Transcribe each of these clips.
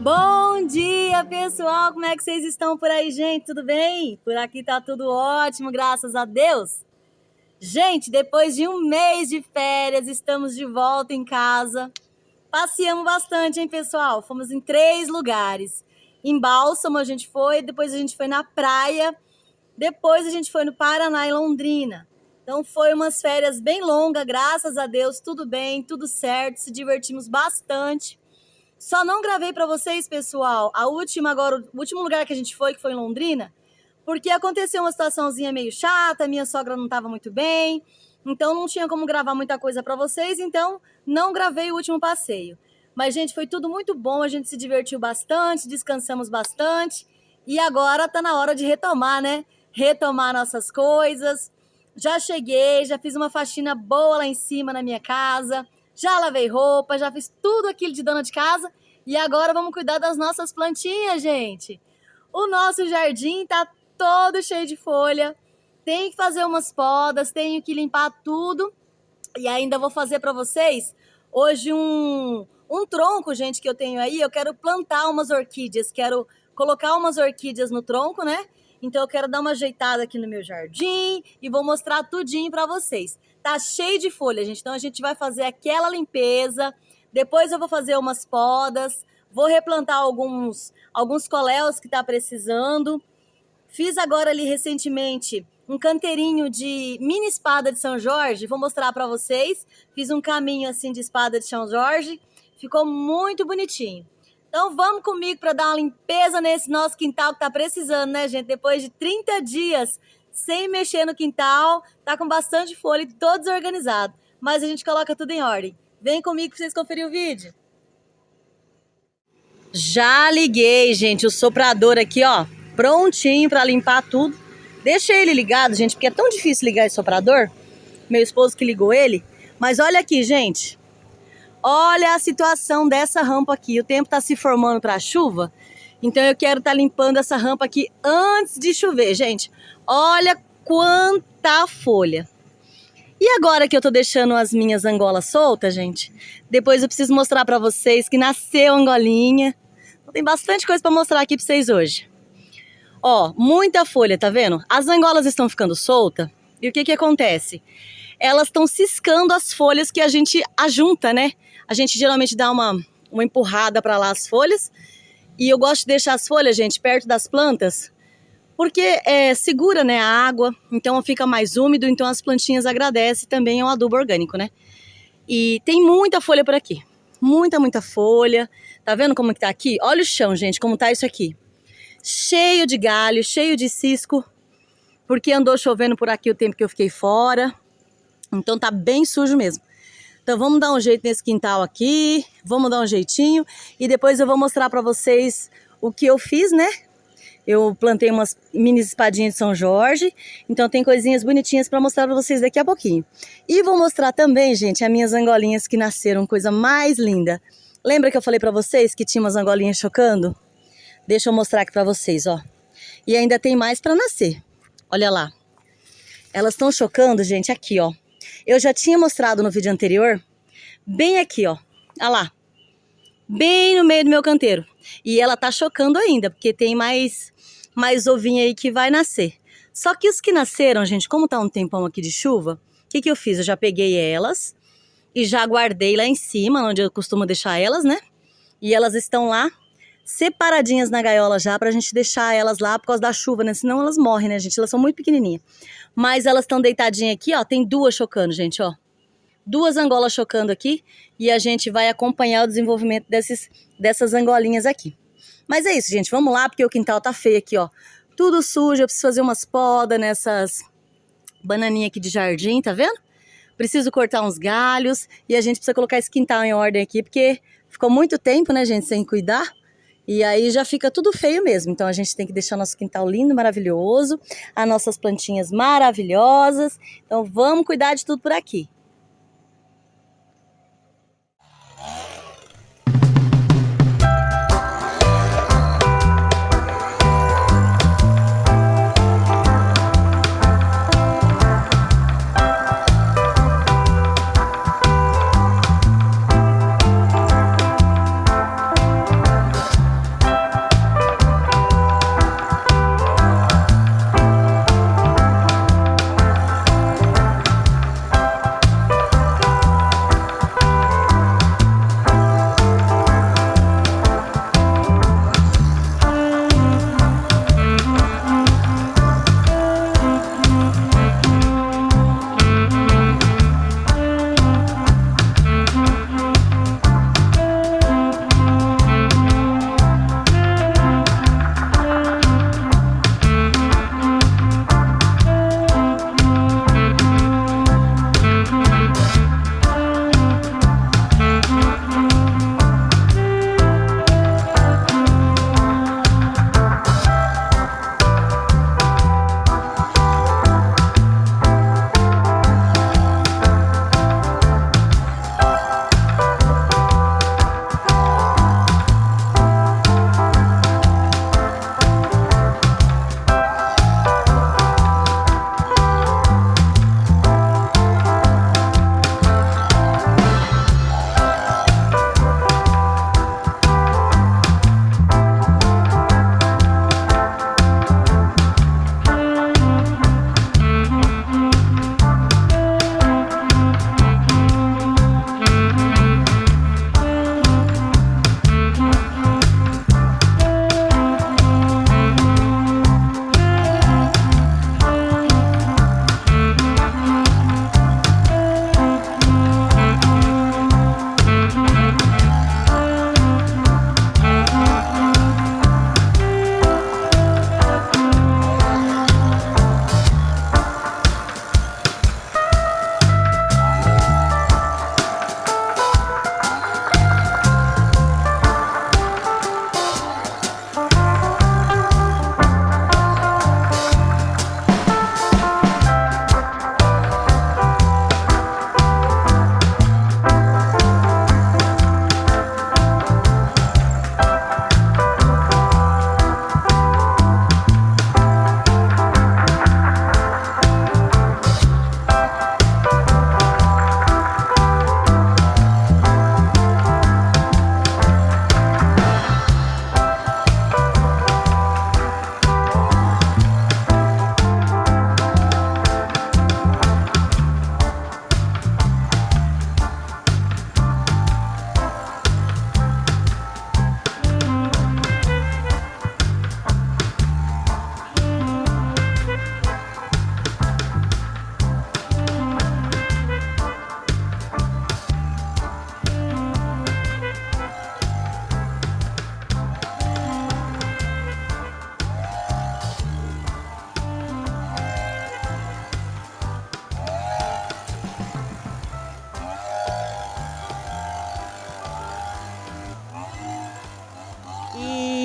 Bom dia, pessoal! Como é que vocês estão por aí, gente? Tudo bem? Por aqui tá tudo ótimo, graças a Deus. Gente, depois de um mês de férias, estamos de volta em casa. Passeamos bastante, hein, pessoal? Fomos em 3 lugares. Em Bálsamo a gente foi, depois a gente foi na praia, depois a gente foi no Paraná e Londrina. Então foi umas férias bem longas, graças a Deus, tudo bem, tudo certo, se divertimos bastante. Só não gravei para vocês, pessoal, o último lugar que a gente foi, que foi em Londrina, porque aconteceu uma situaçãozinha meio chata, minha sogra não estava muito bem, então não tinha como gravar muita coisa para vocês, então não gravei o último passeio. Mas, gente, foi tudo muito bom, a gente se divertiu bastante, descansamos bastante, e agora tá na hora de retomar, né? Retomar nossas coisas. Já cheguei, já fiz uma faxina boa lá em cima na minha casa, já lavei roupa, já fiz tudo aquilo de dona de casa e agora vamos cuidar das nossas plantinhas, gente. O nosso jardim tá todo cheio de folha, tem que fazer umas podas, tenho que limpar tudo e ainda vou fazer para vocês hoje um tronco, gente, que eu tenho aí. Eu quero plantar umas orquídeas, quero colocar umas orquídeas no tronco, né? Então eu quero dar uma ajeitada aqui no meu jardim e vou mostrar tudinho para vocês. Tá cheio de folha, gente, então a gente vai fazer aquela limpeza, depois eu vou fazer umas podas, vou replantar alguns coléus que tá precisando. Fiz agora ali recentemente um canteirinho de mini espada de São Jorge, vou mostrar para vocês. Fiz um caminho assim de espada de São Jorge, ficou muito bonitinho. Então vamos comigo para dar uma limpeza nesse nosso quintal que tá precisando, né, gente? Depois de 30 dias sem mexer no quintal, tá com bastante folha e todo desorganizado. Mas a gente coloca tudo em ordem. Vem comigo para vocês conferirem o vídeo. Já liguei, gente, o soprador aqui, ó, prontinho para limpar tudo. Deixei ele ligado, gente, porque é tão difícil ligar esse soprador. Meu esposo que ligou ele. Mas olha aqui, gente. Olha a situação dessa rampa aqui. O tempo tá se formando para chuva. Então eu quero estar limpando essa rampa aqui antes de chover, gente. Olha quanta folha. E agora que eu tô deixando as minhas angolas soltas, gente, depois eu preciso mostrar para vocês que nasceu angolinha. Então, tem bastante coisa para mostrar aqui para vocês hoje. Ó, muita folha, tá vendo? As angolas estão ficando soltas. E o que que acontece? Elas estão ciscando as folhas que a gente ajunta, né? A gente geralmente dá uma empurrada para lá as folhas. E eu gosto de deixar as folhas, gente, perto das plantas, porque segura, né, a água, então fica mais úmido, então as plantinhas agradecem também ao adubo orgânico, né? E tem muita folha por aqui, muita folha. Tá vendo como que tá aqui? Olha o chão, gente, como tá isso aqui. Cheio de galho, cheio de cisco, porque andou chovendo por aqui o tempo que eu fiquei fora. Então tá bem sujo mesmo. Então vamos dar um jeito nesse quintal aqui, vamos dar um jeitinho e depois eu vou mostrar para vocês o que eu fiz, né? Eu plantei umas mini espadinhas de São Jorge, então tem coisinhas bonitinhas para mostrar para vocês daqui a pouquinho. E vou mostrar também, gente, as minhas angolinhas que nasceram, coisa mais linda. Lembra que eu falei para vocês que tinha umas angolinhas chocando? Deixa eu mostrar aqui para vocês, ó. E ainda tem mais para nascer. Olha lá. Elas estão chocando, gente, aqui, ó. Eu já tinha mostrado no vídeo anterior, bem aqui, ó. Olha lá. Bem no meio do meu canteiro. E ela tá chocando ainda, porque tem mais ovinha aí que vai nascer. Só que os que nasceram, gente, como tá um tempão aqui de chuva, o que que eu fiz? Eu já peguei elas e já guardei lá em cima, onde eu costumo deixar elas, né? E elas estão lá, separadinhas na gaiola já, pra gente deixar elas lá por causa da chuva, né? Senão elas morrem, né, gente? Elas são muito pequenininhas. Mas elas estão deitadinhas aqui, ó. Tem 2 chocando, gente, ó. 2 angolas chocando aqui. E a gente vai acompanhar o desenvolvimento dessas angolinhas aqui. Mas é isso, gente. Vamos lá, porque o quintal tá feio aqui, ó. Tudo sujo. Eu preciso fazer umas podas nessas bananinhas aqui de jardim, tá vendo? Preciso cortar uns galhos. E a gente precisa colocar esse quintal em ordem aqui, porque ficou muito tempo, né, gente, sem cuidar. E aí já fica tudo feio mesmo. Então a gente tem que deixar nosso quintal lindo, maravilhoso. As nossas plantinhas maravilhosas. Então vamos cuidar de tudo por aqui.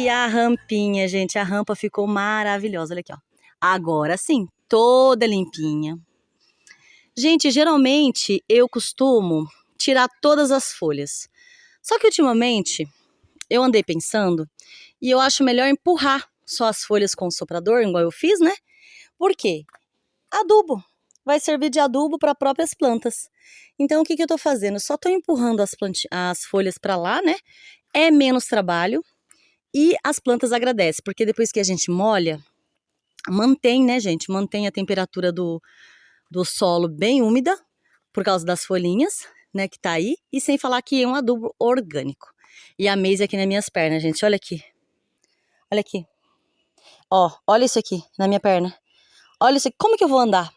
E a rampinha, gente, a rampa ficou maravilhosa, olha aqui, ó. Agora sim, toda limpinha. Gente, geralmente eu costumo tirar todas as folhas. Só que ultimamente eu andei pensando e eu acho melhor empurrar só as folhas com o soprador, igual eu fiz, né? Por quê? Adubo. Vai servir de adubo para próprias plantas. Então o que eu tô fazendo? Eu só tô empurrando as folhas para lá, né? É menos trabalho e as plantas agradecem, porque depois que a gente molha, mantém, né, gente? Mantém a temperatura do solo bem úmida, por causa das folhinhas, né, que tá aí, e sem falar que é um adubo orgânico. E a Maisie aqui nas minhas pernas, gente, olha aqui. Olha aqui. Ó, olha isso aqui na minha perna. Olha isso aqui, como que eu vou andar?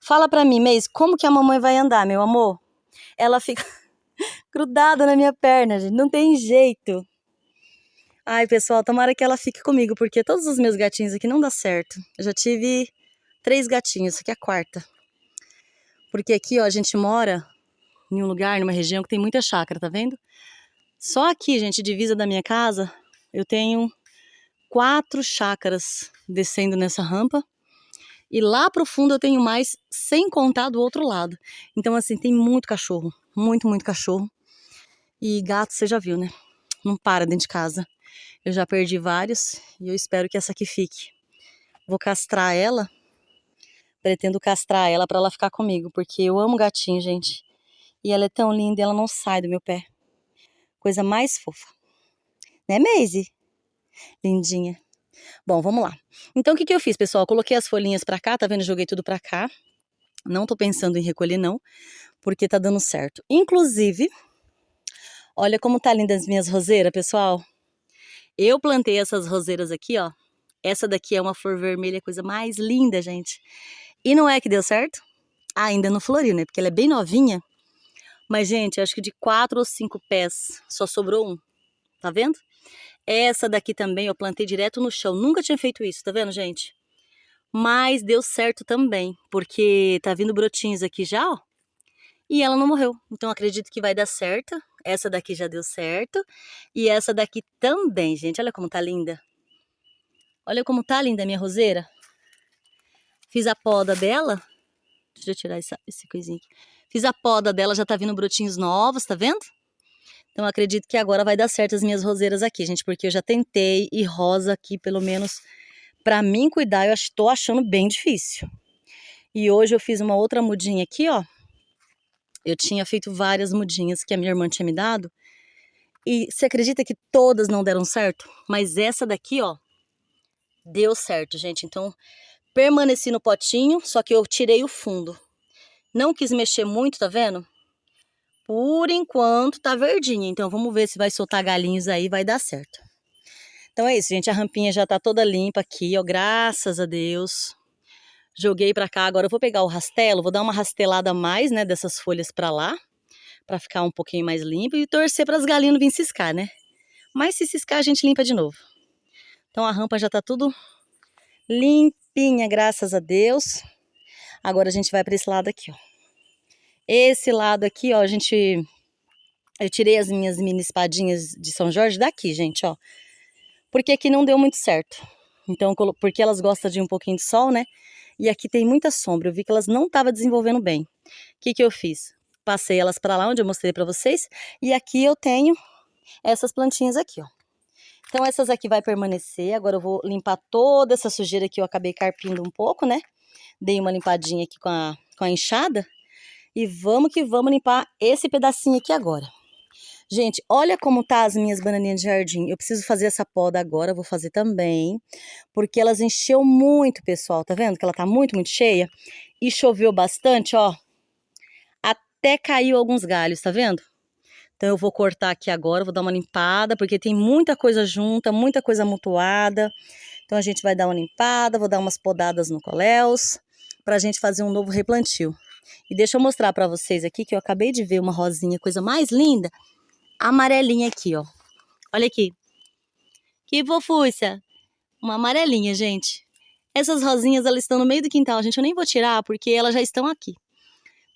Fala pra mim, Maisie, como que a mamãe vai andar, meu amor? Ela fica grudada na minha perna, gente, não tem jeito. Ai, pessoal, tomara que ela fique comigo, porque todos os meus gatinhos aqui não dá certo. Eu já tive 3 gatinhos, isso aqui é a 4ª. Porque aqui, ó, a gente mora em um lugar, numa região que tem muita chácara, tá vendo? Só aqui, gente, divisa da minha casa, eu tenho 4 chácaras descendo nessa rampa. E lá pro fundo eu tenho mais, sem contar do outro lado. Então, assim, tem muito cachorro. Muito, muito cachorro. E gato, você já viu, né? Não para dentro de casa. Eu já perdi vários e eu espero que essa aqui fique. Vou castrar ela. Pretendo castrar ela pra ela ficar comigo, porque eu amo gatinho, gente. E ela é tão linda e ela não sai do meu pé. Coisa mais fofa. Né, Maisie? Lindinha. Bom, vamos lá. Então, o que eu fiz, pessoal? Eu coloquei as folhinhas pra cá, tá vendo? Joguei tudo pra cá. Não tô pensando em recolher, não, porque tá dando certo. Inclusive, olha como tá linda as minhas roseiras, pessoal. Eu plantei essas roseiras aqui, ó. Essa daqui é uma flor vermelha, coisa mais linda, gente. E não é que deu certo? Ainda não floriu, né? Porque ela é bem novinha. Mas, gente, acho que de 4 ou 5 pés só sobrou um. Tá vendo? Essa daqui também eu plantei direto no chão. Nunca tinha feito isso, tá vendo, gente? Mas deu certo também, porque tá vindo brotinhos aqui já, ó. E ela não morreu. Então acredito que vai dar certo. Essa daqui já deu certo. E essa daqui também, gente. Olha como tá linda. Olha como tá linda a minha roseira. Fiz a poda dela. Deixa eu tirar esse coisinho aqui. Fiz a poda dela, já tá vindo brotinhos novos, tá vendo? Então acredito que agora vai dar certo as minhas roseiras aqui, gente. Porque eu já tentei e rosa aqui, pelo menos, pra mim cuidar, eu tô achando bem difícil. E hoje eu fiz uma outra mudinha aqui, ó. Eu tinha feito várias mudinhas que a minha irmã tinha me dado. E você acredita que todas não deram certo? Mas essa daqui, ó, deu certo, gente. Então, permaneci no potinho, só que eu tirei o fundo. Não quis mexer muito, tá vendo? Por enquanto tá verdinha. Então, vamos ver se vai soltar galinhos aí, vai dar certo. Então é isso, gente. A rampinha já tá toda limpa aqui, ó. Graças a Deus. Joguei pra cá. Agora eu vou pegar o rastelo, vou dar uma rastelada a mais, né, dessas folhas pra lá. Pra ficar um pouquinho mais limpo e torcer para as galinhas não virem ciscar, né? Mas se ciscar, a gente limpa de novo. Então a rampa já tá tudo limpinha, graças a Deus. Agora a gente vai para esse lado aqui, ó. Esse lado aqui, ó, eu tirei as minhas mini espadinhas de São Jorge daqui, gente, ó. Porque aqui não deu muito certo. Então, porque elas gostam de um pouquinho de sol, né? E aqui tem muita sombra. Eu vi que elas não estavam desenvolvendo bem. O que eu fiz? Passei elas para lá onde eu mostrei para vocês. E aqui eu tenho essas plantinhas aqui, ó. Então essas aqui vai permanecer. Agora eu vou limpar toda essa sujeira que eu acabei carpindo um pouco, né? Dei uma limpadinha aqui com a enxada. E vamos que vamos limpar esse pedacinho aqui agora. Gente, olha como tá as minhas bananinhas de jardim. Eu preciso fazer essa poda agora, vou fazer também. Porque elas encheu muito, pessoal. Tá vendo que ela tá muito, muito cheia? E choveu bastante, ó. Até caiu alguns galhos, tá vendo? Então eu vou cortar aqui agora, vou dar uma limpada, porque tem muita coisa junta, muita coisa amontoada. Então a gente vai dar uma limpada, vou dar umas podadas no coléus, pra gente fazer um novo replantio. E deixa eu mostrar pra vocês aqui que eu acabei de ver uma rosinha, coisa mais linda, amarelinha aqui, ó. Olha aqui. Que fofúcia. Uma amarelinha, gente. Essas rosinhas, elas estão no meio do quintal, gente. Eu nem vou tirar, porque elas já estão aqui.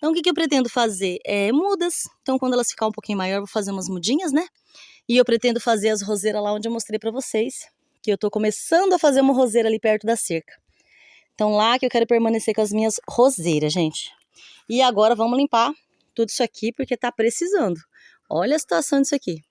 Então, o que eu pretendo fazer? Mudas. Então, quando elas ficarem um pouquinho maior, eu vou fazer umas mudinhas, né? E eu pretendo fazer as roseiras lá onde eu mostrei pra vocês. Que eu tô começando a fazer uma roseira ali perto da cerca. Então, lá que eu quero permanecer com as minhas roseiras, gente. E agora, vamos limpar tudo isso aqui, porque tá precisando. Olha a situação disso aqui.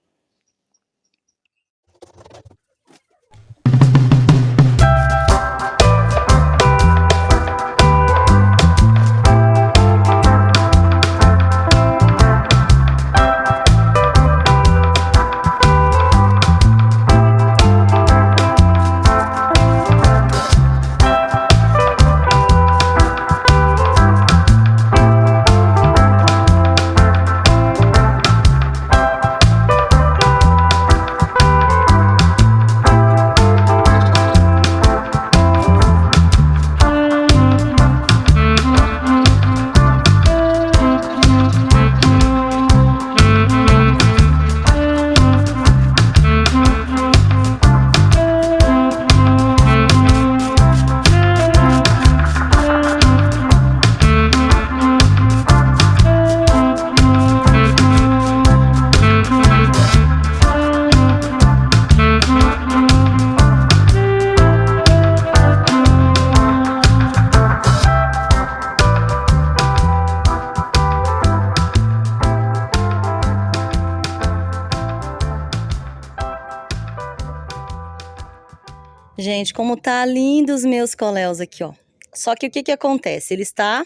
Gente, como tá lindo os meus coléus aqui, ó. Só que o que acontece? Ele está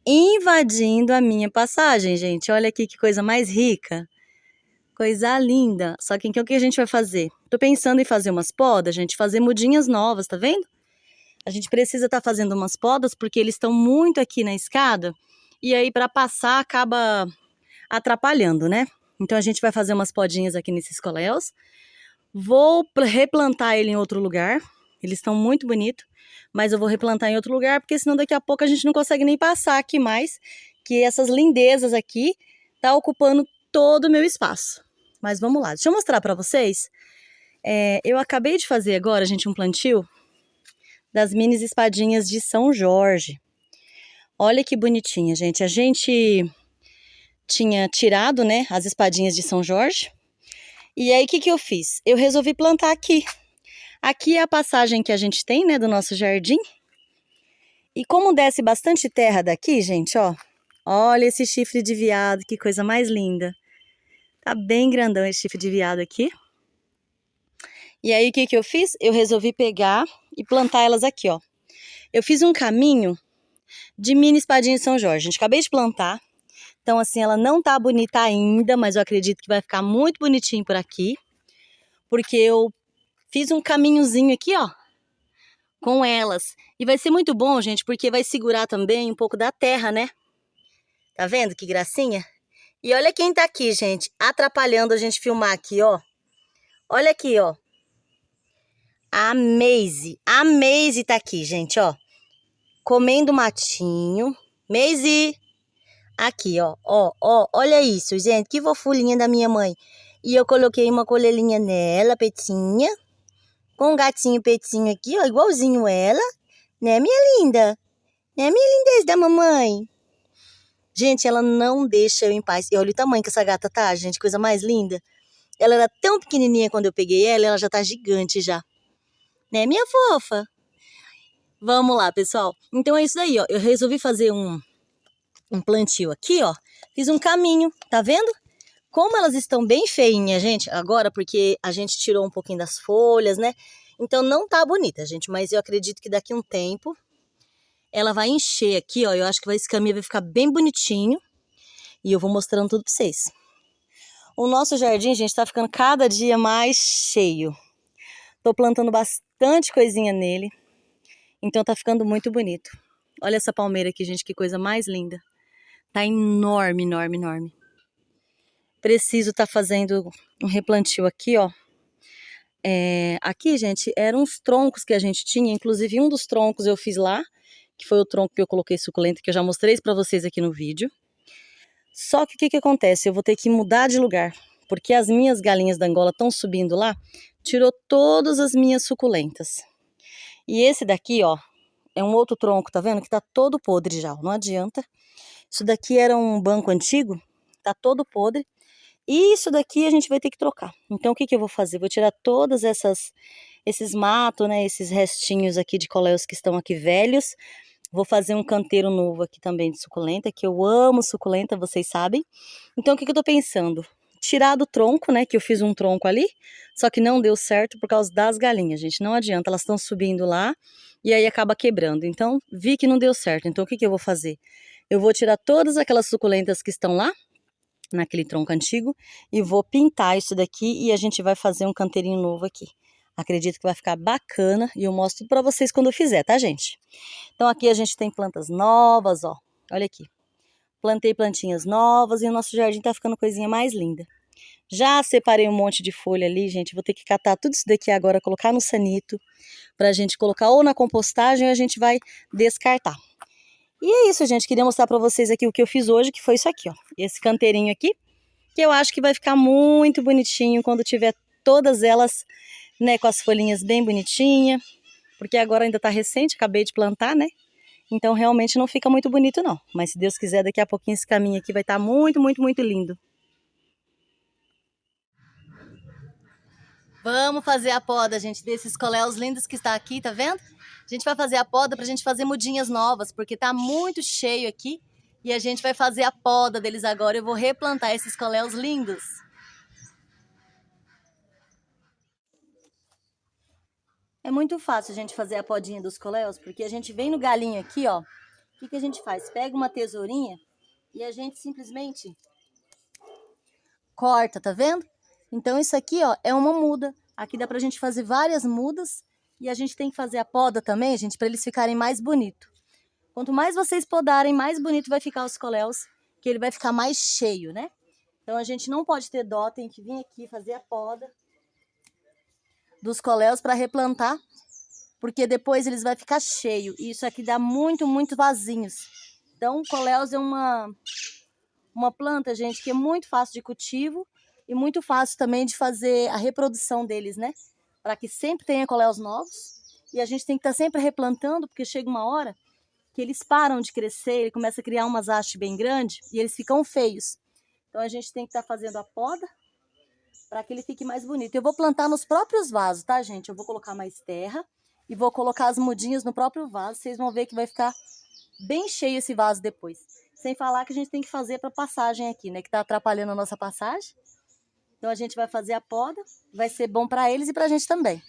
invadindo a minha passagem, gente. Olha aqui que coisa mais rica. Coisa linda. Só que o que a gente vai fazer? Tô pensando em fazer umas podas, gente. Fazer mudinhas novas, tá vendo? A gente precisa estar fazendo umas podas porque eles estão muito aqui na escada. E aí, para passar, acaba atrapalhando, né? Então, a gente vai fazer umas podinhas aqui nesses coléus. Vou replantar ele em outro lugar. Eles estão muito bonitos, mas eu vou replantar em outro lugar, porque senão daqui a pouco a gente não consegue nem passar aqui mais, que essas lindezas aqui tá ocupando todo o meu espaço. Mas vamos lá, deixa eu mostrar para vocês. Eu acabei de fazer agora, gente, um plantio das mini espadinhas de São Jorge. Olha que bonitinha, gente. A gente tinha tirado, né, as espadinhas de São Jorge. E aí, o que eu fiz? Eu resolvi plantar aqui. Aqui é a passagem que a gente tem, né, do nosso jardim. E como desce bastante terra daqui, gente, ó. Olha esse chifre de veado, que coisa mais linda. Tá bem grandão esse chifre de veado aqui. E aí, o que eu fiz? Eu resolvi pegar e plantar elas aqui, ó. Eu fiz um caminho de mini espadinha de São Jorge. Gente, acabei de plantar. Então, assim, ela não tá bonita ainda, mas eu acredito que vai ficar muito bonitinho por aqui. Porque eu fiz um caminhozinho aqui, ó, com elas. E vai ser muito bom, gente, porque vai segurar também um pouco da terra, né? Tá vendo que gracinha? E olha quem tá aqui, gente, atrapalhando a gente filmar aqui, ó. Olha aqui, ó. A Maisie. A Maisie tá aqui, gente, ó. Comendo matinho. Maisie! Aqui, ó, olha isso, gente, que fofulinha da minha mãe. E eu coloquei uma coleirinha nela, petinha, com um gatinho petinho aqui, ó, igualzinho ela, né, minha linda? Né, minha lindez da mamãe? Gente, ela não deixa eu em paz. E olha o tamanho que essa gata tá, gente, coisa mais linda. Ela era tão pequenininha quando eu peguei ela, ela já tá gigante já. Né, minha fofa? Vamos lá, pessoal. Então é isso daí, ó, eu resolvi fazer um plantio aqui, ó, fiz um caminho, tá vendo? Como elas estão bem feinhas, gente, agora, porque a gente tirou um pouquinho das folhas, né? Então não tá bonita, gente, mas eu acredito que daqui a um tempo ela vai encher aqui, ó, eu acho que esse caminho vai ficar bem bonitinho e eu vou mostrando tudo pra vocês. O nosso jardim, gente, tá ficando cada dia mais cheio. Tô plantando bastante coisinha nele, então tá ficando muito bonito. Olha essa palmeira aqui, gente, que coisa mais linda. Tá enorme, enorme, enorme. Preciso tá fazendo um replantio aqui, ó. Aqui, gente, eram uns troncos que a gente tinha. Inclusive, um dos troncos eu fiz lá, que foi o tronco que eu coloquei suculenta, que eu já mostrei pra vocês aqui no vídeo. Só que o que acontece? Eu vou ter que mudar de lugar, porque as minhas galinhas da Angola estão subindo lá, tirou todas as minhas suculentas. E esse daqui, ó, é um outro tronco, tá vendo? Que tá todo podre já, não adianta. Isso daqui era um banco antigo, tá todo podre. E isso daqui a gente vai ter que trocar. Então o que eu vou fazer? Vou tirar todas esses matos, né, esses restinhos aqui de coléus que estão aqui velhos. Vou fazer um canteiro novo aqui também de suculenta, que eu amo suculenta, vocês sabem. Então o que eu tô pensando? Tirar do tronco, né, que eu fiz um tronco ali, só que não deu certo por causa das galinhas, gente. Não adianta, elas estão subindo lá e aí acaba quebrando. Então vi que não deu certo. Então o que eu vou fazer? Eu vou tirar todas aquelas suculentas que estão lá, naquele tronco antigo, e vou pintar isso daqui e a gente vai fazer um canteirinho novo aqui. Acredito que vai ficar bacana e eu mostro para vocês quando eu fizer, tá, gente? Então aqui a gente tem plantas novas, ó. Olha aqui. Plantei plantinhas novas e o nosso jardim tá ficando coisinha mais linda. Já separei um monte de folha ali, gente. Vou ter que catar tudo isso daqui agora, colocar no sanito, pra gente colocar ou na compostagem ou a gente vai descartar. E é isso, gente. Queria mostrar pra vocês aqui o que eu fiz hoje, que foi isso aqui, ó. Esse canteirinho aqui, que eu acho que vai ficar muito bonitinho quando tiver todas elas, né, com as folhinhas bem bonitinhas. Porque agora ainda tá recente, acabei de plantar, né? Então realmente não fica muito bonito não. Mas se Deus quiser, daqui a pouquinho esse caminho aqui vai estar muito, muito, muito lindo. Vamos fazer a poda, gente, desses coléus lindos que está aqui, tá vendo? A gente vai fazer a poda pra gente fazer mudinhas novas, porque tá muito cheio aqui. E a gente vai fazer a poda deles agora. Eu vou replantar esses coléus lindos. É muito fácil a gente fazer a podinha dos coléus, porque a gente vem no galinho aqui, ó. O que a gente faz? Pega uma tesourinha e a gente simplesmente corta, tá vendo? Então isso aqui, ó, é uma muda. Aqui dá pra gente fazer várias mudas e a gente tem que fazer a poda também, gente, para eles ficarem mais bonitos. Quanto mais vocês podarem, mais bonito vai ficar os coléus, que ele vai ficar mais cheio, né? Então a gente não pode ter dó, tem que vir aqui fazer a poda dos coléus para replantar, porque depois eles vão ficar cheio. E isso aqui dá muito, muito vasinhos. Então, coléus é uma planta, gente, que é muito fácil de cultivo e muito fácil também de fazer a reprodução deles, né? Para que sempre tenha coléus novos. E a gente tem que estar sempre replantando, porque chega uma hora que eles param de crescer, ele começa a criar umas hastes bem grandes e eles ficam feios. Então, a gente tem que estar fazendo a poda para que ele fique mais bonito. Eu vou plantar nos próprios vasos, tá, gente? Eu vou colocar mais terra e vou colocar as mudinhas no próprio vaso. Vocês vão ver que vai ficar bem cheio esse vaso depois. Sem falar que a gente tem que fazer para passagem aqui, né? Que tá atrapalhando a nossa passagem. Então a gente vai fazer a poda. Vai ser bom para eles e para a gente também.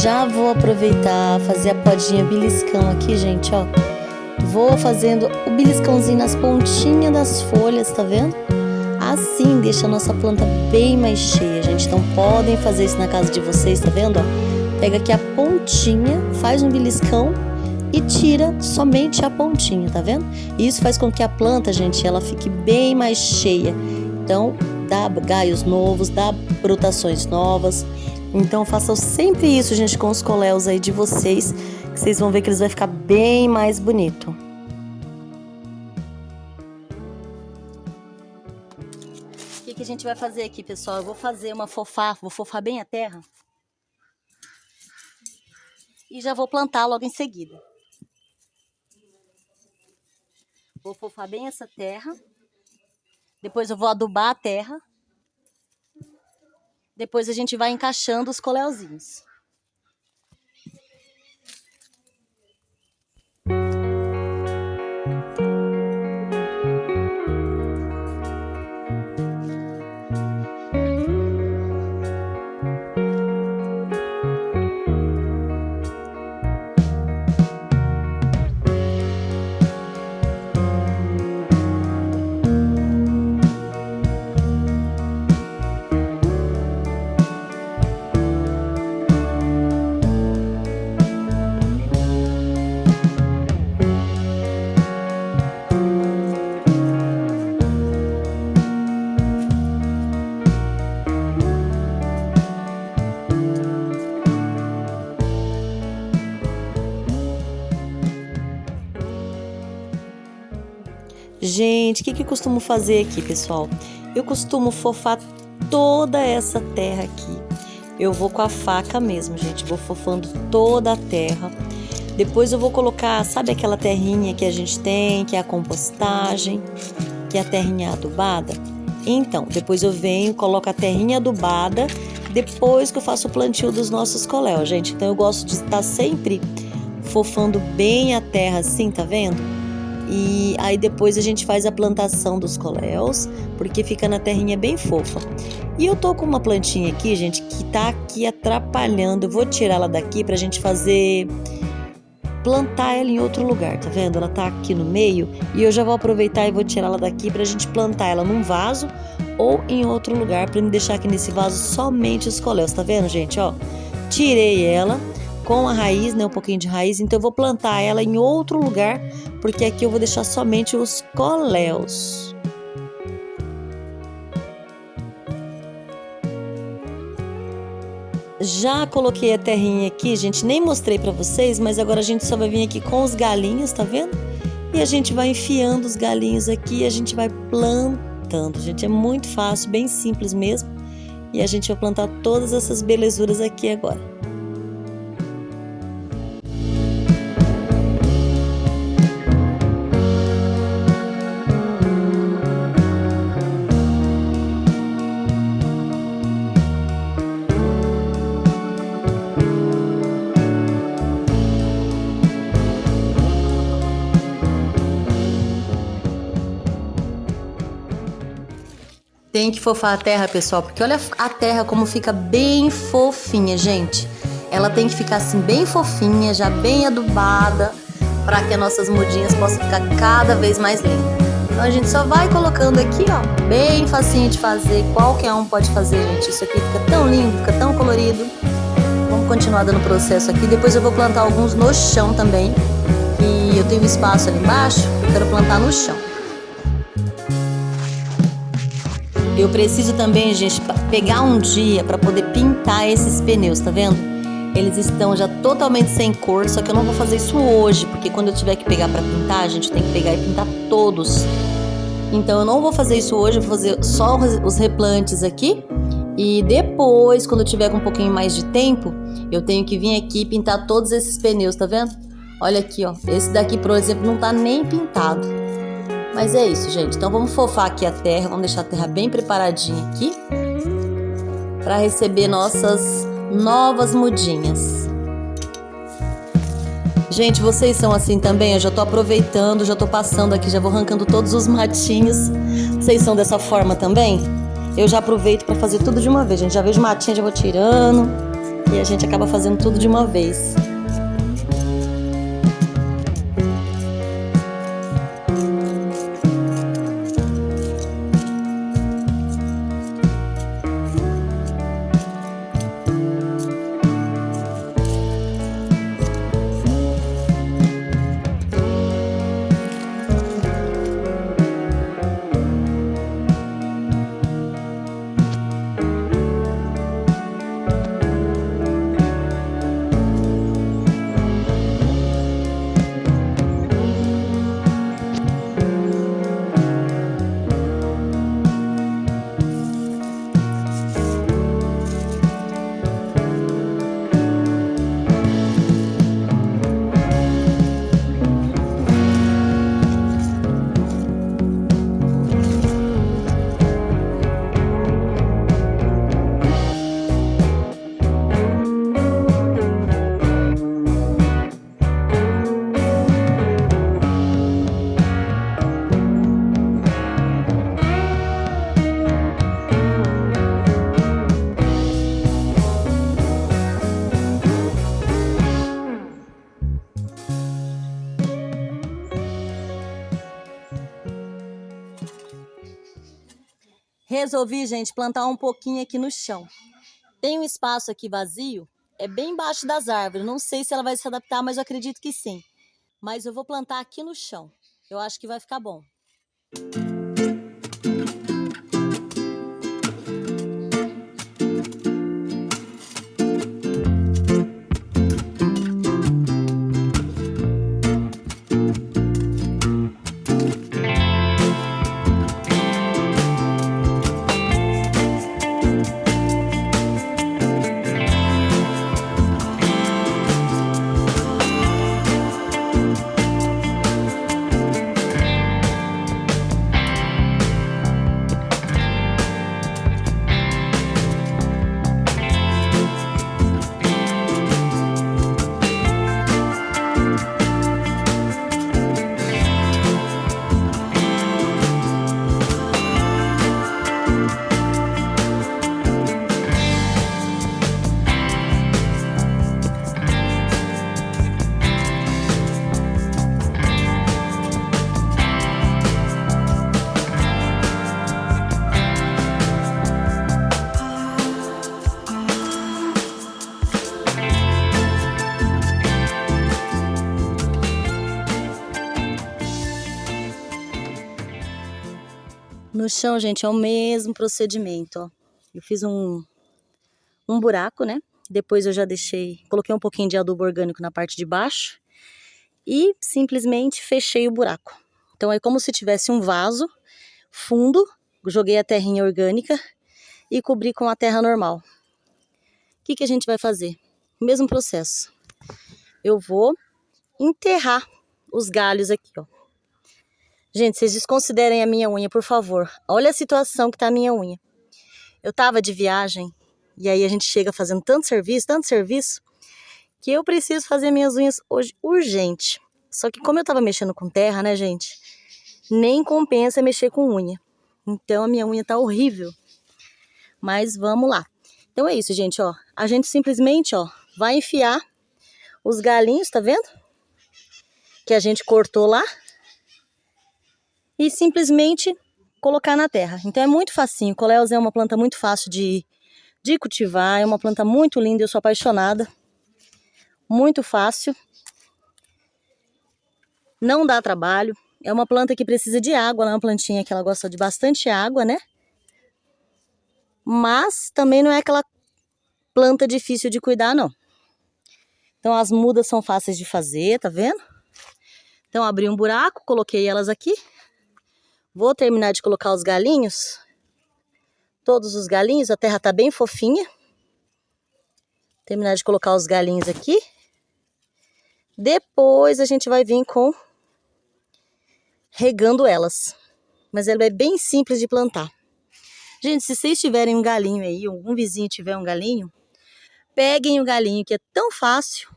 Já vou aproveitar, fazer a podinha beliscão aqui, gente, ó. Vou fazendo o beliscãozinho nas pontinhas das folhas, tá vendo? Assim deixa a nossa planta bem mais cheia, gente. Então podem fazer isso na casa de vocês, tá vendo? Ó? Pega aqui a pontinha, faz um beliscão e tira somente a pontinha, tá vendo? Isso faz com que a planta, gente, ela fique bem mais cheia. Então, dá galhos novos, dá brotações novas. Então, façam sempre isso, gente, com os coléus aí de vocês, que vocês vão ver que eles vão ficar bem mais bonito. O que a gente vai fazer aqui, pessoal? Eu vou fazer vou fofar bem a terra. E já vou plantar logo em seguida. Vou fofar bem essa terra. Depois eu vou adubar a terra. Depois a gente vai encaixando os coléuzinhos. Gente, o que eu costumo fazer aqui, pessoal? Eu costumo fofar toda essa terra aqui. Eu vou com a faca mesmo, gente. Vou fofando toda a terra. Depois eu vou colocar, sabe aquela terrinha que a gente tem, que é a compostagem, que é a terrinha adubada? Então, depois eu venho, coloco a terrinha adubada, depois que eu faço o plantio dos nossos coléus, gente. Então eu gosto de estar sempre fofando bem a terra assim, tá vendo? E aí depois a gente faz a plantação dos coléus, porque fica na terrinha bem fofa. E eu tô com uma plantinha aqui, gente, que tá aqui atrapalhando. Eu vou tirar ela daqui pra gente plantar ela em outro lugar, tá vendo? Ela tá aqui no meio e eu já vou aproveitar e vou tirar ela daqui pra gente plantar ela num vaso ou em outro lugar, pra me deixar aqui nesse vaso somente os coléus, tá vendo, gente? Ó, tirei ela com a raiz, né, um pouquinho de raiz, então eu vou plantar ela em outro lugar, porque aqui eu vou deixar somente os coléus. Já coloquei a terrinha aqui, gente, nem mostrei pra vocês, mas agora a gente só vai vir aqui com os galinhos, tá vendo? E a gente vai enfiando os galinhos aqui e a gente vai plantando, gente, é muito fácil, bem simples mesmo. E a gente vai plantar todas essas belezuras aqui agora. Tem que fofar a terra, pessoal, porque olha a terra como fica bem fofinha, gente. Ela tem que ficar assim bem fofinha, já bem adubada, para que as nossas mudinhas possam ficar cada vez mais lindas. Então a gente só vai colocando aqui, ó, bem facinho de fazer, qualquer um pode fazer, gente. Isso aqui fica tão lindo, fica tão colorido. Vamos continuar dando processo aqui. Depois eu vou plantar alguns no chão também, e eu tenho espaço ali embaixo, eu quero plantar no chão. Eu preciso também, gente, pegar um dia para poder pintar esses pneus, tá vendo? Eles estão já totalmente sem cor, só que eu não vou fazer isso hoje, porque quando eu tiver que pegar para pintar, a gente tem que pegar e pintar todos. Então eu não vou fazer isso hoje, eu vou fazer só os replantes aqui. E depois, quando eu tiver com um pouquinho mais de tempo, eu tenho que vir aqui e pintar todos esses pneus, tá vendo? Olha aqui, ó, esse daqui, por exemplo, não tá nem pintado. Mas é isso, gente. Então vamos fofar aqui a terra, vamos deixar a terra bem preparadinha aqui para receber nossas novas mudinhas. Gente, vocês são assim também? Eu já tô aproveitando, já tô passando aqui, já vou arrancando todos os matinhos. Vocês são dessa forma também? Eu já aproveito para fazer tudo de uma vez, gente. Já vejo matinha, já vou tirando e a gente acaba fazendo tudo de uma vez. Resolvi, gente, plantar um pouquinho aqui no chão. Tem um espaço aqui vazio, é bem embaixo das árvores. Não sei se ela vai se adaptar, mas eu acredito que sim. Mas eu vou plantar aqui no chão. Eu acho que vai ficar bom. No chão, gente, é o mesmo procedimento, ó. Eu fiz um buraco, né? Depois eu já coloquei um pouquinho de adubo orgânico na parte de baixo e simplesmente fechei o buraco. Então é como se tivesse um vaso fundo, joguei a terrinha orgânica e cobri com a terra normal. O que a gente vai fazer? O mesmo processo. Eu vou enterrar os galhos aqui, ó. Gente, vocês desconsiderem a minha unha, por favor. Olha a situação que tá a minha unha. Eu tava de viagem e aí a gente chega fazendo tanto serviço, que eu preciso fazer minhas unhas hoje urgente. Só que como eu tava mexendo com terra, né, gente? Nem compensa mexer com unha. Então a minha unha tá horrível. Mas vamos lá. Então é isso, gente, ó. A gente simplesmente, ó, vai enfiar os galinhos, tá vendo? Que a gente cortou lá. E simplesmente colocar na terra. Então é muito facinho. Coleus é uma planta muito fácil de cultivar. É uma planta muito linda, eu sou apaixonada. Muito fácil. Não dá trabalho. É uma planta que precisa de água. Ela é uma plantinha que ela gosta de bastante água, né? Mas também não é aquela planta difícil de cuidar, não. Então as mudas são fáceis de fazer, tá vendo? Então abri um buraco, coloquei elas aqui. Vou terminar de colocar os galinhos. Todos os galinhos, a terra tá bem fofinha. Terminar de colocar os galinhos aqui. Depois a gente vai vir com regando elas. Mas ela é bem simples de plantar. Gente, se vocês tiverem um galinho aí, ou algum vizinho tiver um galinho, peguem o galinho, que é tão fácil.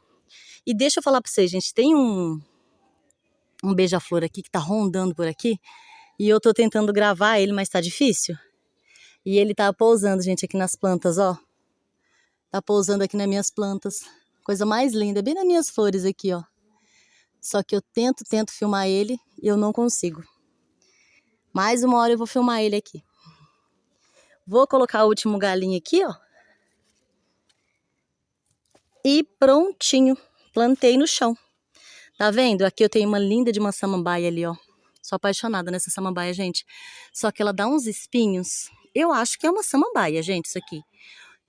E deixa eu falar pra vocês, gente, tem um beija-flor aqui que tá rondando por aqui. E eu tô tentando gravar ele, mas tá difícil. E ele tá pousando, gente, aqui nas plantas, ó. Tá pousando aqui nas minhas plantas. Coisa mais linda, bem nas minhas flores aqui, ó. Só que eu tento filmar ele e eu não consigo. Mais uma hora eu vou filmar ele aqui. Vou colocar o último galinho aqui, ó. E prontinho. Plantei no chão. Tá vendo? Aqui eu tenho uma linda de uma samambaia ali, ó. Sou apaixonada nessa samambaia, gente. Só que ela dá uns espinhos. Eu acho que é uma samambaia, gente, isso aqui.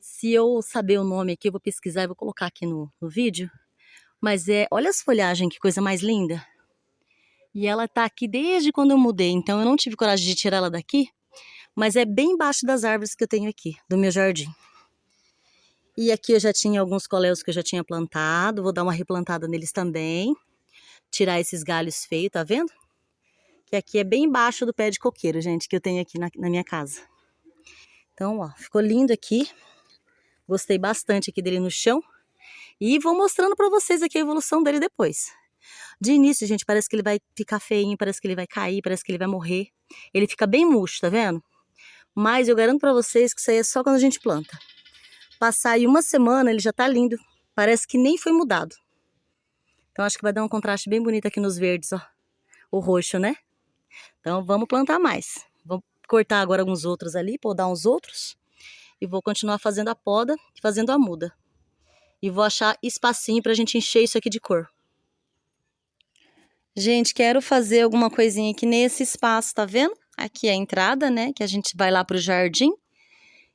Se eu saber o nome aqui, eu vou pesquisar e vou colocar aqui no vídeo. Mas olha as folhagens, que coisa mais linda. E ela tá aqui desde quando eu mudei, então eu não tive coragem de tirar ela daqui. Mas é bem embaixo das árvores que eu tenho aqui, do meu jardim. E aqui eu já tinha alguns coléus que eu já tinha plantado. Vou dar uma replantada neles também. Tirar esses galhos feios, tá vendo? Que aqui é bem embaixo do pé de coqueiro, gente, que eu tenho aqui na minha casa. Então, ó, ficou lindo aqui. Gostei bastante aqui dele no chão. E vou mostrando pra vocês aqui a evolução dele depois. De início, gente, parece que ele vai ficar feinho, parece que ele vai cair, parece que ele vai morrer. Ele fica bem murcho, tá vendo? Mas eu garanto pra vocês que isso aí é só quando a gente planta. Passar aí uma semana, ele já tá lindo. Parece que nem foi mudado. Então, acho que vai dar um contraste bem bonito aqui nos verdes, ó. O roxo, né? Então, vamos plantar mais. Vou cortar agora alguns outros ali, podar uns outros. E vou continuar fazendo a poda e fazendo a muda. E vou achar espacinho pra gente encher isso aqui de cor. Gente, quero fazer alguma coisinha aqui nesse espaço, tá vendo? Aqui é a entrada, né, que a gente vai lá pro jardim.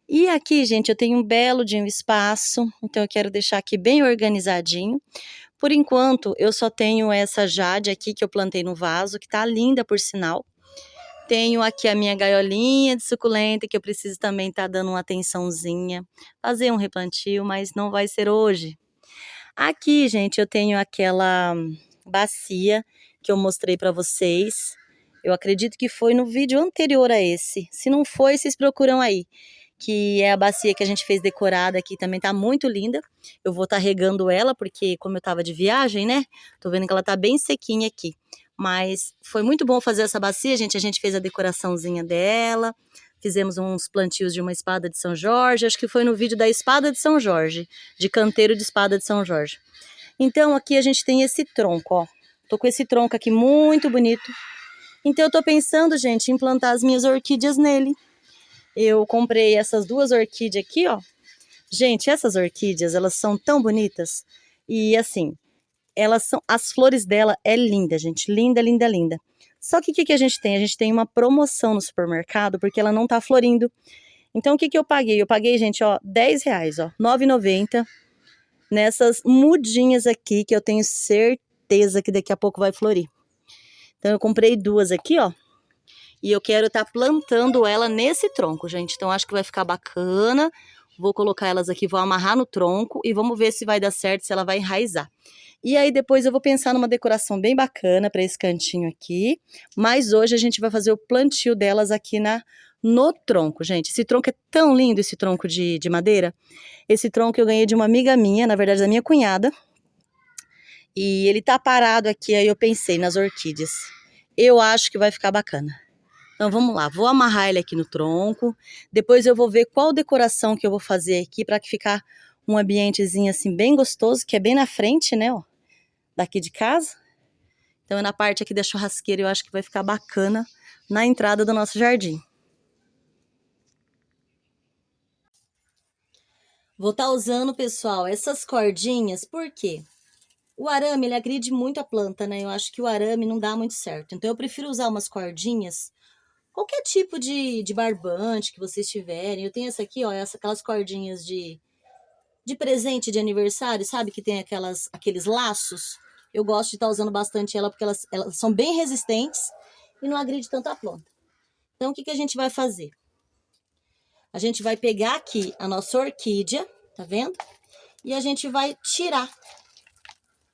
E aqui, gente, eu tenho um belo de um espaço, então eu quero deixar aqui bem organizadinho. Por enquanto, eu só tenho essa jade aqui que eu plantei no vaso, que tá linda por sinal. Tenho aqui a minha gaiolinha de suculenta, que eu preciso também estar dando uma atençãozinha, fazer um replantio, mas não vai ser hoje. Aqui, gente, eu tenho aquela bacia que eu mostrei para vocês. Eu acredito que foi no vídeo anterior a esse. Se não foi, vocês procuram aí. Que é a bacia que a gente fez decorada aqui, também tá muito linda. Eu vou estar regando ela, porque como eu tava de viagem, né? Tô vendo que ela tá bem sequinha aqui. Mas foi muito bom fazer essa bacia, gente. A gente fez a decoraçãozinha dela. Fizemos uns plantios de uma espada de São Jorge. Acho que foi no vídeo da espada de São Jorge. De canteiro de espada de São Jorge. Então aqui a gente tem esse tronco, ó. Tô com esse tronco aqui muito bonito. Então eu tô pensando, gente, em plantar as minhas orquídeas nele. Eu comprei essas duas orquídeas aqui, ó. Gente, essas orquídeas, elas são tão bonitas. E assim, as flores dela é linda, gente. Linda, linda, linda. Só que o que a gente tem? A gente tem uma promoção no supermercado, porque ela não tá florindo. Então, o que eu paguei? Eu paguei, gente, ó, R$10, ó, R$9,90. Nessas mudinhas aqui, que eu tenho certeza que daqui a pouco vai florir. Então, eu comprei duas aqui, ó. E eu quero estar plantando ela nesse tronco, gente. Então, acho que vai ficar bacana. Vou colocar elas aqui, vou amarrar no tronco e vamos ver se vai dar certo, se ela vai enraizar. E aí, depois eu vou pensar numa decoração bem bacana para esse cantinho aqui. Mas hoje a gente vai fazer o plantio delas aqui no tronco, gente. Esse tronco é tão lindo, esse tronco de madeira. Esse tronco eu ganhei de uma amiga minha, na verdade da minha cunhada. E ele tá parado aqui, aí eu pensei nas orquídeas. Eu acho que vai ficar bacana. Então vamos lá, vou amarrar ele aqui no tronco, depois eu vou ver qual decoração que eu vou fazer aqui para que ficar um ambientezinho assim bem gostoso, que é bem na frente, né, ó, daqui de casa. Então é na parte aqui da churrasqueira, eu acho que vai ficar bacana na entrada do nosso jardim. Vou estar usando, pessoal, essas cordinhas, por quê? O arame, ele agride muito a planta, né, eu acho que o arame não dá muito certo, então eu prefiro usar umas cordinhas. Qualquer tipo de barbante que vocês tiverem. Eu tenho essa aqui, ó, aquelas cordinhas de presente de aniversário, sabe? Que tem aqueles laços. Eu gosto de estar usando bastante ela, porque elas são bem resistentes e não agride tanto a planta. Então, o que a gente vai fazer? A gente vai pegar aqui a nossa orquídea, tá vendo? E a gente vai tirar.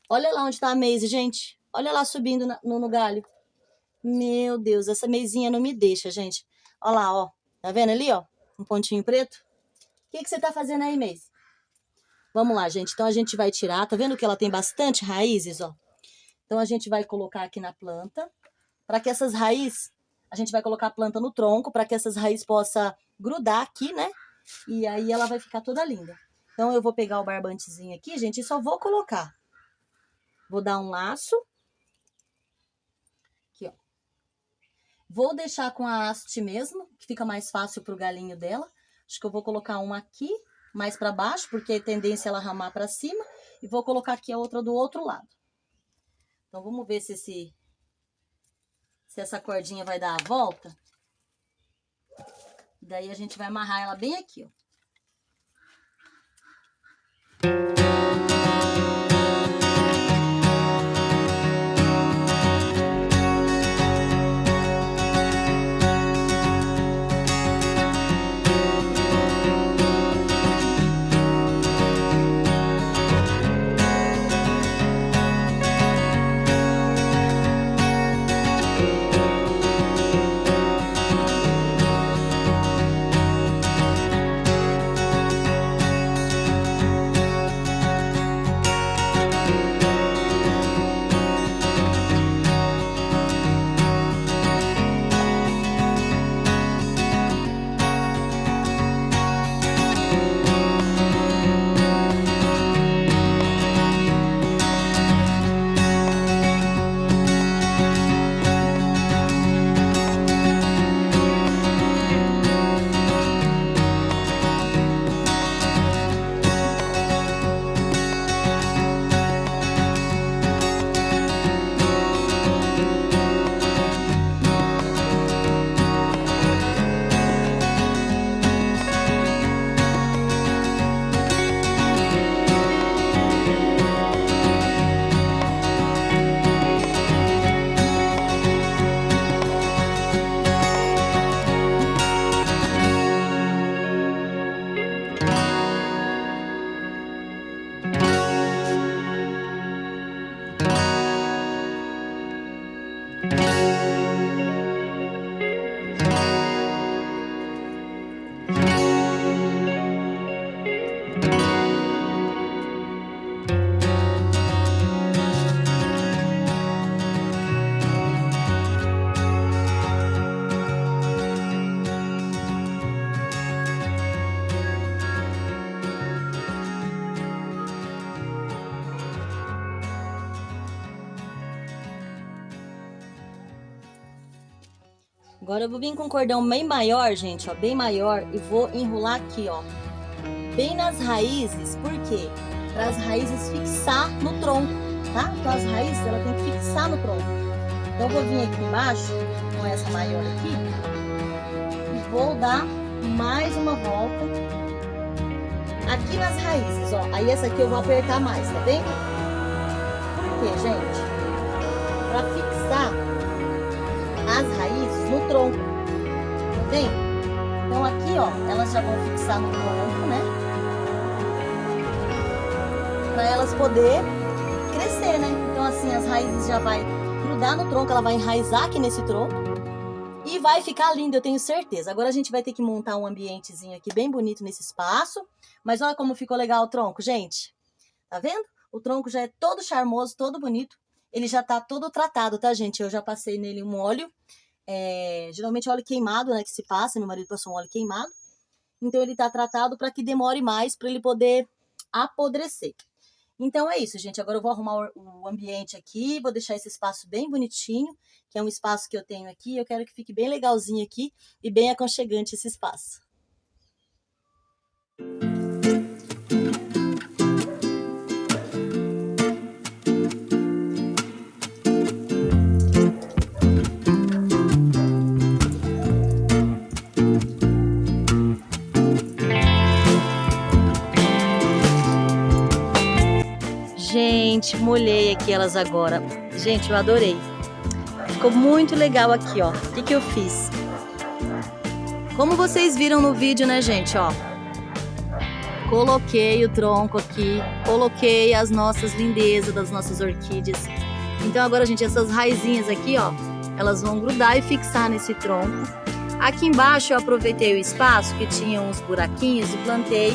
Olha lá onde tá a Maisie, gente. Olha lá subindo no galho. Meu Deus, essa meizinha não me deixa, gente. Olha lá, ó. Tá vendo ali, ó? Um pontinho preto. O que você tá fazendo aí, Maisie? Vamos lá, gente. Então, a gente vai tirar. Tá vendo que ela tem bastante raízes, ó? Então, a gente vai colocar aqui na planta. Para que essas raízes... A gente vai colocar a planta no tronco para que essas raízes possam grudar aqui, né? E aí, ela vai ficar toda linda. Então, eu vou pegar o barbantezinho aqui, gente, e só vou colocar. Vou dar um laço. Aqui, ó. Vou deixar com a haste mesmo, que fica mais fácil pro galinho dela. Acho que eu vou colocar uma aqui, mais para baixo, porque a tendência é ela ramar para cima. E vou colocar aqui a outra do outro lado. Então, vamos ver se essa cordinha vai dar a volta. Daí, a gente vai amarrar ela bem aqui, ó. Agora eu vou vir com um cordão bem maior, gente, ó, bem maior, e vou enrolar aqui, ó, bem nas raízes. Por quê? Para as raízes fixar no tronco, tá? Então as raízes, ela tem que fixar no tronco. Então eu vou vir aqui embaixo, com essa maior aqui, e vou dar mais uma volta aqui nas raízes, ó. Aí essa aqui eu vou apertar mais, tá vendo? Por quê, gente? Para fixar as raízes no tronco, tá vendo? Então aqui, ó, elas já vão fixar no tronco, né? Para elas poder crescer, né? Então assim, as raízes já vai grudar no tronco, ela vai enraizar aqui nesse tronco e vai ficar lindo, eu tenho certeza. Agora a gente vai ter que montar um ambientezinho aqui bem bonito nesse espaço, mas olha como ficou legal o tronco, gente. Tá vendo? O tronco já é todo charmoso, todo bonito. Ele já tá todo tratado, tá, gente? Eu já passei nele um óleo, geralmente óleo queimado, né, que se passa. Meu marido passou um óleo queimado. Então ele tá tratado para que demore mais, para ele poder apodrecer. Então é isso, gente. Agora eu vou arrumar o ambiente aqui, vou deixar esse espaço bem bonitinho, que é um espaço que eu tenho aqui. Eu quero que fique bem legalzinho aqui e bem aconchegante esse espaço. Gente, molhei aqui elas agora. Gente, eu adorei. Ficou muito legal aqui, ó. O que eu fiz? Como vocês viram no vídeo, né, gente, ó. Coloquei o tronco aqui, coloquei as nossas lindezas das nossas orquídeas. Então agora, gente, essas raizinhas aqui, ó, elas vão grudar e fixar nesse tronco. Aqui embaixo eu aproveitei o espaço que tinha uns buraquinhos e plantei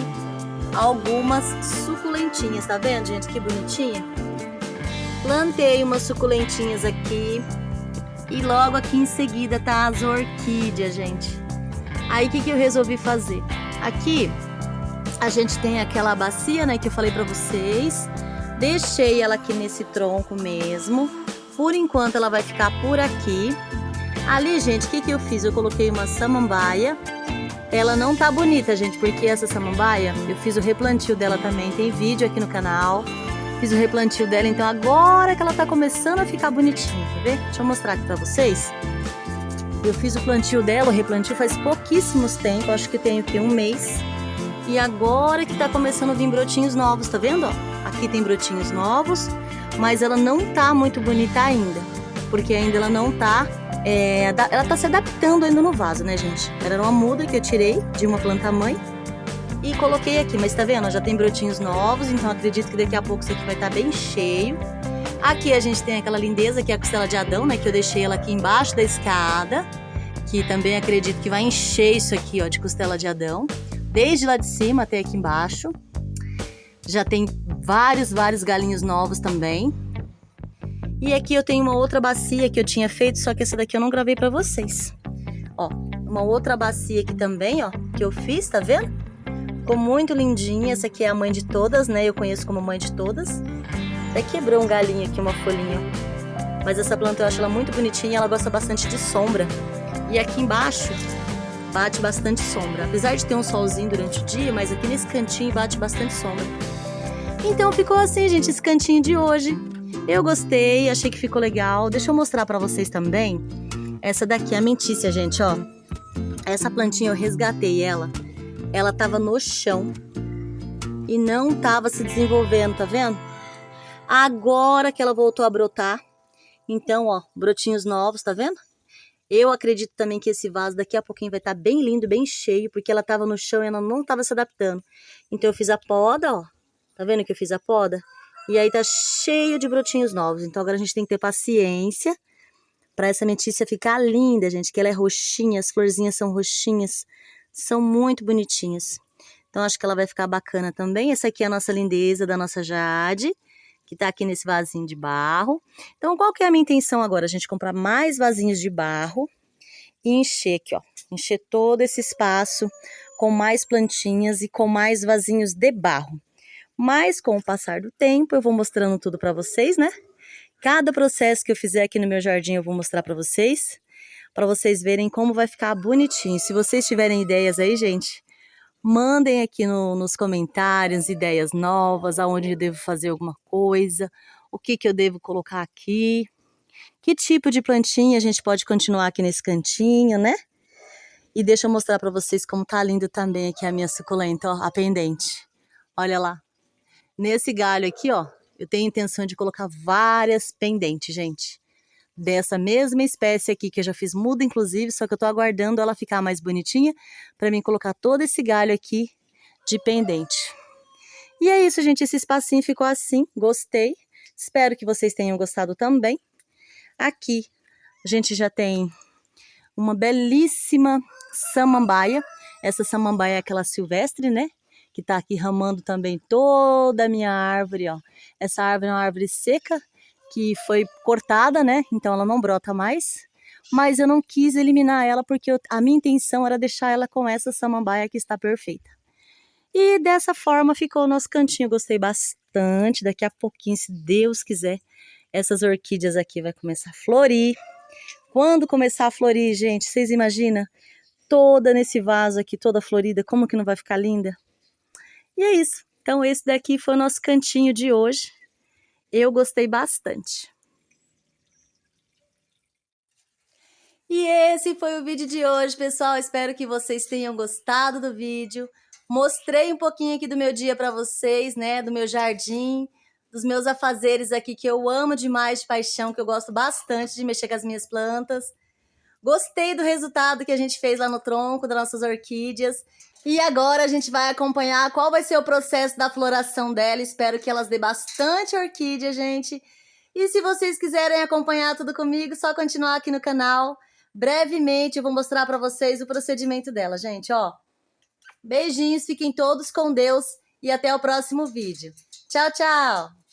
algumas suculentinhas, tá vendo, gente? Que bonitinha. Plantei umas suculentinhas aqui e logo aqui em seguida tá as orquídeas, gente. Aí o que eu resolvi fazer? Aqui a gente tem aquela bacia, né, que eu falei pra vocês. Deixei ela aqui nesse tronco mesmo. Por enquanto ela vai ficar por aqui. Ali, gente, o que eu fiz? Eu coloquei uma samambaia. Ela não tá bonita, gente, porque essa samambaia, eu fiz o replantio dela também, tem vídeo aqui no canal. Fiz o replantio dela, então agora que ela tá começando a ficar bonitinha, quer ver? Deixa eu mostrar aqui pra vocês. Eu fiz o plantio dela, o replantio faz pouquíssimos tempos, acho que tem aqui um mês. E agora que tá começando a vir brotinhos novos, tá vendo? Ó, aqui tem brotinhos novos, mas ela não tá muito bonita ainda, porque ainda ela não tá... ela tá se adaptando ainda no vaso, né, gente? Era uma muda que eu tirei de uma planta-mãe e coloquei aqui, mas tá vendo? Já tem brotinhos novos, então acredito que daqui a pouco isso aqui vai estar bem cheio. Aqui a gente tem aquela lindeza que é a costela de Adão, né, que eu deixei ela aqui embaixo da escada, que também acredito que vai encher isso aqui, ó, de costela de Adão, desde lá de cima até aqui embaixo. Já tem vários galinhos novos também. E aqui eu tenho uma outra bacia que eu tinha feito, só que essa daqui eu não gravei pra vocês. Ó, uma outra bacia aqui também, ó, que eu fiz, tá vendo? Ficou muito lindinha. Essa aqui é a mãe de todas, né? Eu conheço como mãe de todas. Até quebrou um galinho aqui, uma folhinha. Mas essa planta eu acho ela muito bonitinha, ela gosta bastante de sombra. E aqui embaixo bate bastante sombra. Apesar de ter um solzinho durante o dia, mas aqui nesse cantinho bate bastante sombra. Então ficou assim, gente, esse cantinho de hoje. Eu gostei, achei que ficou legal. Deixa eu mostrar pra vocês também. Essa daqui é a mentícia, gente, ó. Essa plantinha eu resgatei ela. Ela tava no chão e não tava se desenvolvendo, tá vendo? Agora que ela voltou a brotar. Então, ó, brotinhos novos, tá vendo? Eu acredito também que esse vaso daqui a pouquinho vai estar bem lindo, bem cheio, porque ela tava no chão e ela não tava se adaptando. Então eu fiz a poda, ó. Tá vendo que eu fiz a poda? E aí tá cheio de brotinhos novos. Então agora a gente tem que ter paciência para essa mentícia ficar linda, gente. Que ela é roxinha, as florzinhas são roxinhas. São muito bonitinhas. Então acho que ela vai ficar bacana também. Essa aqui é a nossa lindeza da nossa Jade, que tá aqui nesse vasinho de barro. Então qual que é a minha intenção agora? A gente comprar mais vasinhos de barro e encher aqui, ó. Encher todo esse espaço com mais plantinhas e com mais vasinhos de barro. Mas com o passar do tempo eu vou mostrando tudo para vocês, né? Cada processo que eu fizer aqui no meu jardim eu vou mostrar para vocês para vocês verem como vai ficar bonitinho. Se vocês tiverem ideias aí, gente, mandem aqui nos comentários ideias novas, aonde eu devo fazer alguma coisa, o que eu devo colocar aqui, que tipo de plantinha a gente pode continuar aqui nesse cantinho, né? E deixa eu mostrar para vocês como tá lindo também aqui a minha suculenta, ó, a pendente. Olha lá. Nesse galho aqui, ó, eu tenho a intenção de colocar várias pendentes, gente. Dessa mesma espécie aqui, que eu já fiz muda, inclusive, só que eu tô aguardando ela ficar mais bonitinha para mim colocar todo esse galho aqui de pendente. E é isso, gente, esse espacinho ficou assim, gostei. Espero que vocês tenham gostado também. Aqui a gente já tem uma belíssima samambaia. Essa samambaia é aquela silvestre, né? Que tá aqui ramando também toda a minha árvore, ó. Essa árvore é uma árvore seca, que foi cortada, né? Então ela não brota mais. Mas eu não quis eliminar ela, porque a minha intenção era deixar ela com essa samambaia que está perfeita. E dessa forma ficou o nosso cantinho. Gostei bastante. Daqui a pouquinho, se Deus quiser, essas orquídeas aqui vai começar a florir. Quando começar a florir, gente, vocês imaginam? Toda nesse vaso aqui, toda florida, como que não vai ficar linda? E é isso. Então esse daqui foi o nosso cantinho de hoje. Eu gostei bastante. E esse foi o vídeo de hoje, pessoal. Espero que vocês tenham gostado do vídeo. Mostrei um pouquinho aqui do meu dia para vocês, né? Do meu jardim, dos meus afazeres aqui, que eu amo demais de paixão, que eu gosto bastante de mexer com as minhas plantas. Gostei do resultado que a gente fez lá no tronco das nossas orquídeas. E agora a gente vai acompanhar qual vai ser o processo da floração dela. Espero que elas dê bastante orquídea, gente. E se vocês quiserem acompanhar tudo comigo, só continuar aqui no canal. Brevemente eu vou mostrar para vocês o procedimento dela, gente, ó. Beijinhos, fiquem todos com Deus e até o próximo vídeo. Tchau, tchau!